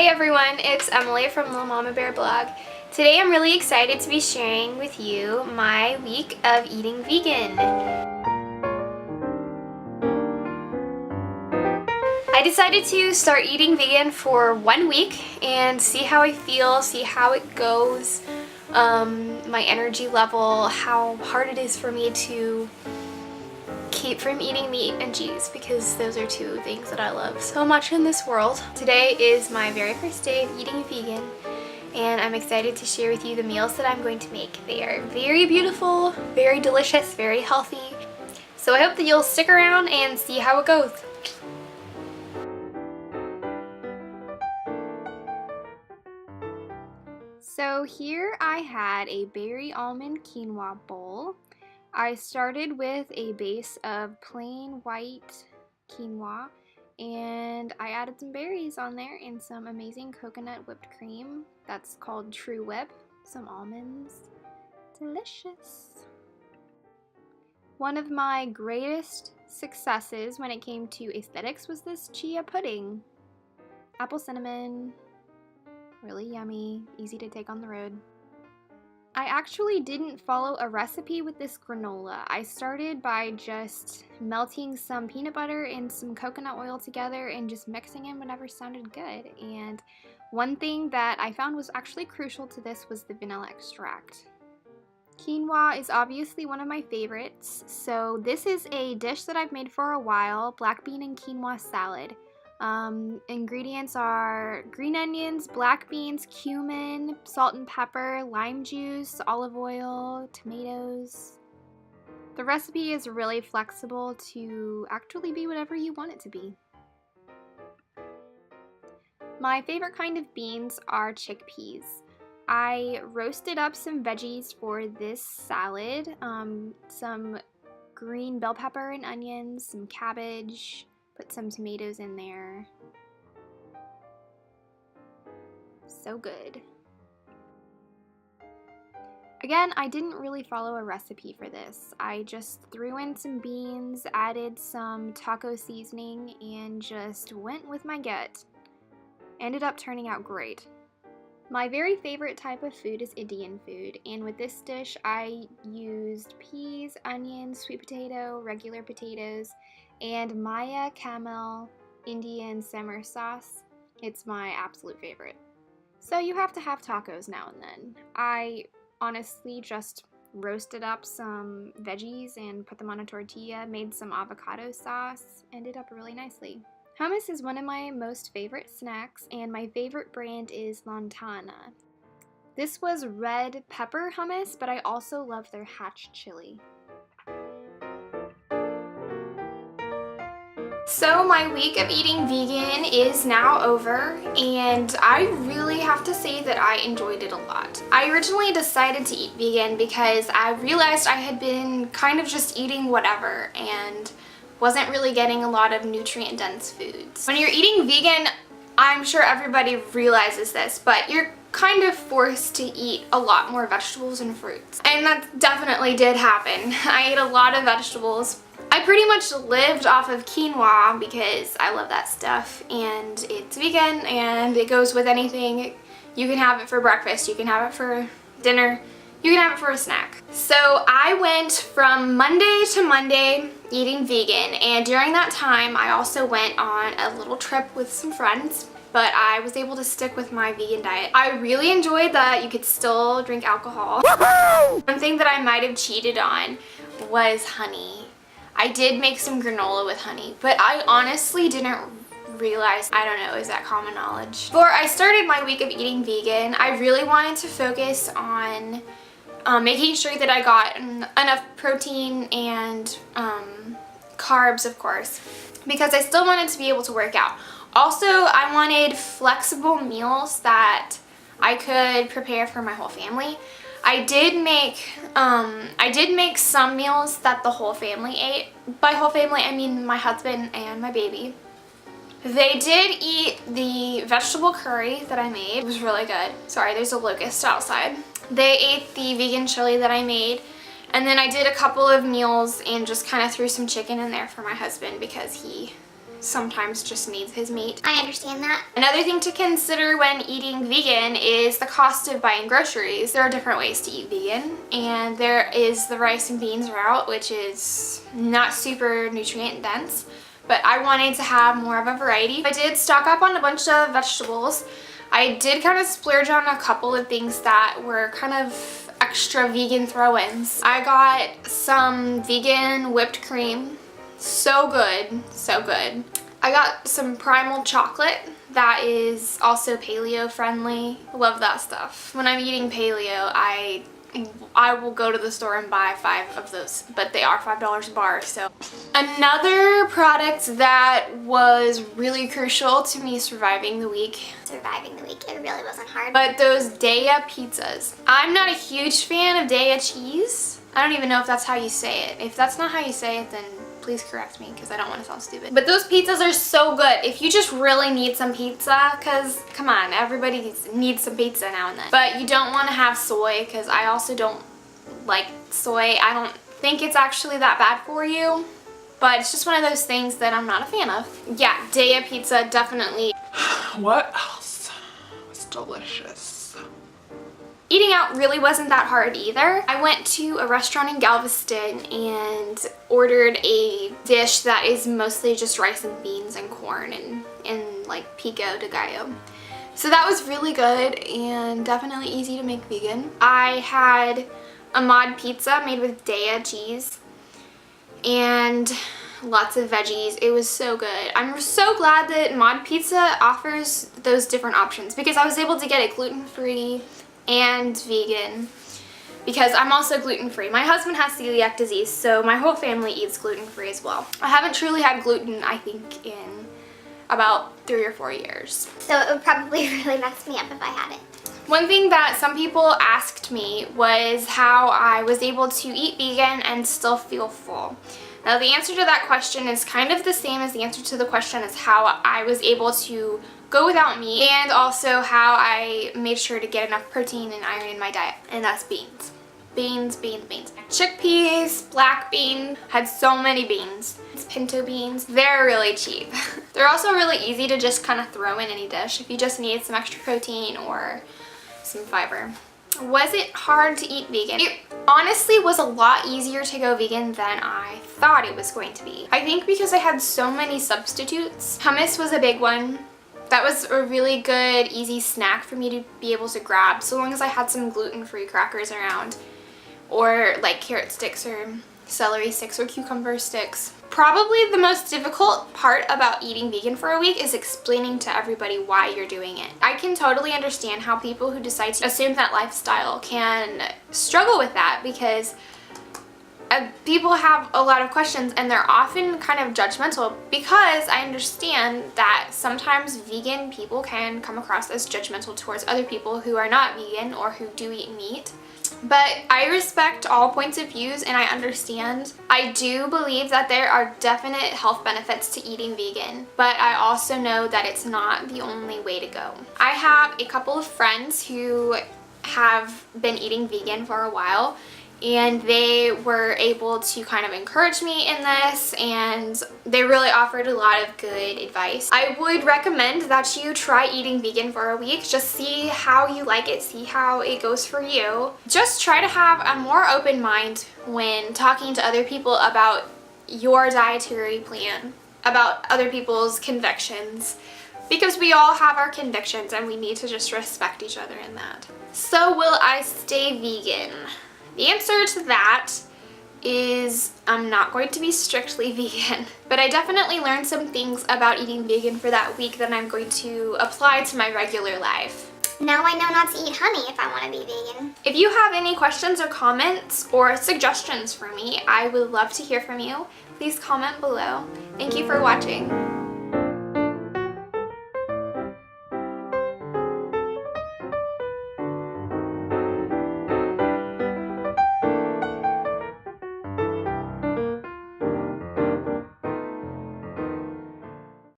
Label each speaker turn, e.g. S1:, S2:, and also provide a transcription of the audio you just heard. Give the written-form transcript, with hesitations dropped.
S1: Hey everyone, it's Emily from Little Mama Bear Blog. Today I'm really excited to be sharing with you my week of eating vegan. I decided to start eating vegan for 1 week and see how I feel, see how it goes, my energy level, how hard it is for me to keep from eating meat and cheese because those are two things that I love so much in this world. Today is my very first day of eating vegan and I'm excited to share with you the meals that I'm going to make. They are very beautiful, very delicious, very healthy. So I hope that you'll stick around and see how it goes. So here I had a berry almond quinoa bowl. I started with a base of plain white quinoa and I added some berries on there and some amazing coconut whipped cream. That's called True Whip. Some almonds. Delicious. One of my greatest successes when it came to aesthetics was this chia pudding. Apple cinnamon. Really yummy. Easy to take on the road. I actually didn't follow a recipe with this granola. I started by just melting some peanut butter and some coconut oil together and just mixing in whatever sounded good. And one thing that I found was actually crucial to this was the vanilla extract. Quinoa is obviously one of my favorites, so this is a dish that I've made for a while, black bean and quinoa salad. Ingredients are green onions, black beans, cumin, salt and pepper, lime juice, olive oil, tomatoes. The recipe is really flexible to actually be whatever you want it to be. My favorite kind of beans are chickpeas. I roasted up some veggies for this salad, some green bell pepper and onions, some cabbage, put some tomatoes in there. So good. Again, I didn't really follow a recipe for this. I just threw in some beans, added some taco seasoning, and just went with my gut. Ended up turning out great. My very favorite type of food is Indian food, and with this dish I used peas, onions, sweet potato, regular potatoes, and Maya Camel Indian simmer sauce. It's my absolute favorite. So you have to have tacos now and then. I honestly just roasted up some veggies and put them on a tortilla, made some avocado sauce, ended up really nicely. Hummus is one of my most favorite snacks, and my favorite brand is Lantana. This was red pepper hummus, but I also love their hatch chili. So my week of eating vegan is now over, and I really have to say that I enjoyed it a lot. I originally decided to eat vegan because I realized I had been kind of just eating whatever and wasn't really getting a lot of nutrient-dense foods. When you're eating vegan, I'm sure everybody realizes this, but you're kind of forced to eat a lot more vegetables and fruits. And that definitely did happen. I ate a lot of vegetables. I pretty much lived off of quinoa because I love that stuff, and it's vegan and it goes with anything. You can have it for breakfast, you can have it for dinner, you can have it for a snack. So I went from Monday to Monday eating vegan, and during that time I also went on a little trip with some friends, but I was able to stick with my vegan diet. I really enjoyed that you could still drink alcohol. One thing that I might have cheated on was honey. I did make some granola with honey, but I honestly didn't realize, I don't know, is that common knowledge? Before I started my week of eating vegan, I really wanted to focus on making sure that I got enough protein and carbs, of course, because I still wanted to be able to work out. Also, I wanted flexible meals that I could prepare for my whole family. I did make some meals that the whole family ate. By whole family, I mean my husband and my baby. They did eat the vegetable curry that I made. It was really good. Sorry, there's a locust outside. They ate the vegan chili that I made, and then I did a couple of meals and just kind of threw some chicken in there for my husband because he sometimes just needs his meat.
S2: I understand that.
S1: Another thing to consider when eating vegan is the cost of buying groceries. There are different ways to eat vegan, and there is the rice and beans route, which is not super nutrient dense, but I wanted to have more of a variety. I did stock up on a bunch of vegetables. I did kind of splurge on a couple of things that were kind of extra vegan throw-ins. I got some vegan whipped cream. So good, so good. I got some primal chocolate that is also paleo friendly. Love that stuff. When I'm eating paleo, I will go to the store and buy 5 of those, but they are $5 a bar. So another product that was really crucial to me surviving the week.
S2: It really wasn't hard.
S1: But those Daiya pizzas. I'm not a huge fan of Daiya cheese. I don't even know if that's how you say it. If that's not how you say it, then please correct me because I don't want to sound stupid. But those pizzas are so good. If you just really need some pizza, because come on, everybody needs some pizza now and then. But you don't want to have soy, because I also don't like soy. I don't think it's actually that bad for you. But it's just one of those things that I'm not a fan of. Yeah, Daiya pizza, definitely.
S3: What else was delicious?
S1: Eating out really wasn't that hard either. I went to a restaurant in Galveston and ordered a dish that is mostly just rice and beans and corn and like pico de gallo. So that was really good and definitely easy to make vegan. I had a mod pizza made with Daiya cheese and lots of veggies. It was so good. I'm so glad that mod pizza offers those different options, because I was able to get it gluten-free and vegan, because I'm also gluten-free. My husband has celiac disease, so my whole family eats gluten-free as well. I haven't truly had gluten, I think, in about 3 or 4 years.
S2: So it would probably really mess me up if I had it.
S1: One thing that some people asked me was how I was able to eat vegan and still feel full. Now the answer to that question is kind of the same as the answer to the question as how I was able to go without meat, and also how I made sure to get enough protein and iron in my diet, and that's beans. Beans, beans, beans. Chickpeas, black bean, had so many beans. Pinto beans, they're really cheap. They're also really easy to just kind of throw in any dish if you just need some extra protein or some fiber. Was it hard to eat vegan? It honestly was a lot easier to go vegan than I thought it was going to be. I think because I had so many substitutes. Hummus was a big one. That was a really good, easy snack for me to be able to grab, so long as I had some gluten-free crackers around, or like carrot sticks or celery sticks or cucumber sticks. Probably the most difficult part about eating vegan for a week is explaining to everybody why you're doing it. I can totally understand how people who decide to assume that lifestyle can struggle with that, because people have a lot of questions and they're often kind of judgmental, because I understand that sometimes vegan people can come across as judgmental towards other people who are not vegan or who do eat meat. But I respect all points of views and I understand. I do believe that there are definite health benefits to eating vegan, but I also know that it's not the only way to go. I have a couple of friends who have been eating vegan for a while, and they were able to kind of encourage me in this, and they really offered a lot of good advice. I would recommend that you try eating vegan for a week. Just see how you like it, see how it goes for you. Just try to have a more open mind when talking to other people about your dietary plan, about other people's convictions, because we all have our convictions and we need to just respect each other in that. So will I stay vegan? The answer to that is I'm not going to be strictly vegan, but I definitely learned some things about eating vegan for that week that I'm going to apply to my regular life.
S2: Now I know not to eat honey if I want to be vegan.
S1: If you have any questions or comments or suggestions for me, I would love to hear from you. Please comment below. Thank you for watching.